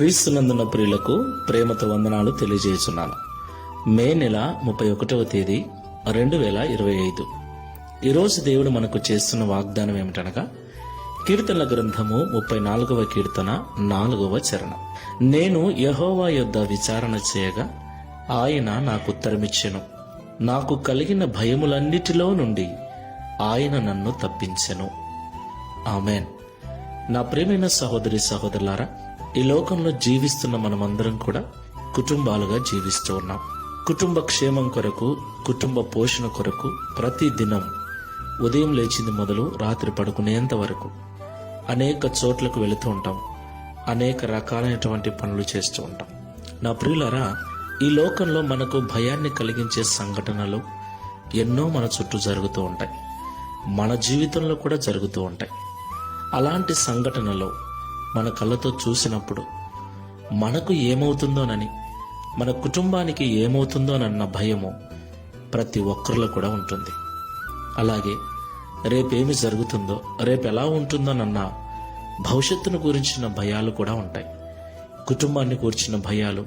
క్రీస్తునందున ప్రియులకు ప్రేమతో వందనాలు తెలియజేస్తున్నాను. మే నెల 31వ తేదీ 2025. ఈరోజు దేవుడు మనకు చేస్తున్న వాగ్దానం ఏమిటనగా, కీర్తనల గ్రంథము 34వ కీర్తన 4వ చరణం. నేను యెహోవా యొద్ద విచారణ చేయగా ఆయన నాకు ఉత్తరమిచ్చెను. నాకు కలిగిన భయములన్నిటిలో నుండి ఆయన నన్ను తప్పించెను. ఆమేన్. నా ప్రియమైన సహోదరి సహోదరులారా, ఈ లోకంలో జీవిస్తున్న మనమందరం కూడా కుటుంబాలుగా జీవిస్తూ ఉన్నాం. కుటుంబ క్షేమం కొరకు, కుటుంబ పోషణ కొరకు ప్రతి దినం ఉదయం లేచింది మొదలు రాత్రి పడుకునేంత వరకు అనేక చోట్లకు వెళుతూ ఉంటాం. అనేక రకాలైనటువంటి పనులు చేస్తూ ఉంటాం. నా ప్రియులారా, ఈ లోకంలో మనకు భయాన్ని కలిగించే సంఘటనలు ఎన్నో మన చుట్టూ జరుగుతూ ఉంటాయి. మన జీవితంలో కూడా జరుగుతూ ఉంటాయి. అలాంటి సంఘటనలో మన కళ్ళతో చూసినప్పుడు మనకు ఏమవుతుందోనని, మన కుటుంబానికి ఏమవుతుందోనన్న భయము ప్రతి ఒక్కరిలో కూడా ఉంటుంది. అలాగే రేపేమి జరుగుతుందో, రేపు ఎలా ఉంటుందోనన్న భవిష్యత్తును గురించిన భయాలు కూడా ఉంటాయి. కుటుంబాన్ని గూర్చిన భయాలు,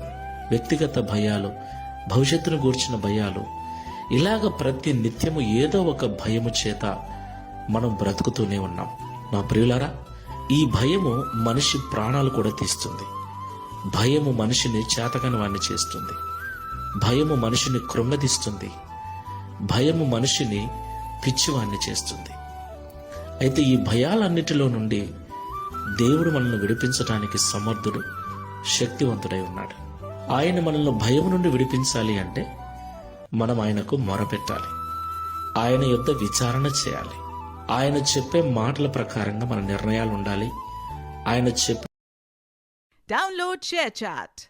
వ్యక్తిగత భయాలు, భవిష్యత్తును గూర్చిన భయాలు, ఇలాగ ప్రతి నిత్యము ఏదో ఒక భయము చేత మనం బ్రతుకుతూనే ఉన్నాం. నా ప్రియులారా, ఈ భయము మనిషి ప్రాణాలు కూడా తీస్తుంది. భయము మనిషిని చేతకాని వాణ్ణి చేస్తుంది. భయము మనిషిని కృంగదీస్తుంది. భయము మనిషిని పిచ్చివాణ్ణి చేస్తుంది. అయితే ఈ భయాలన్నిటిలో నుండి దేవుడు మనల్ని విడిపించడానికి సమర్థుడు, శక్తివంతుడై ఉన్నాడు. ఆయన మనల్ని భయం నుండి విడిపించాలి అంటే మనం ఆయనకు మొరపెట్టాలి. ఆయన యొద్ద విచారణ చేయాలి. ఆయన చెప్పే మాటల ప్రకారంగా మన నిర్ణయాలు ఉండాలి. ఆయన చెప్పే Download ShareChat.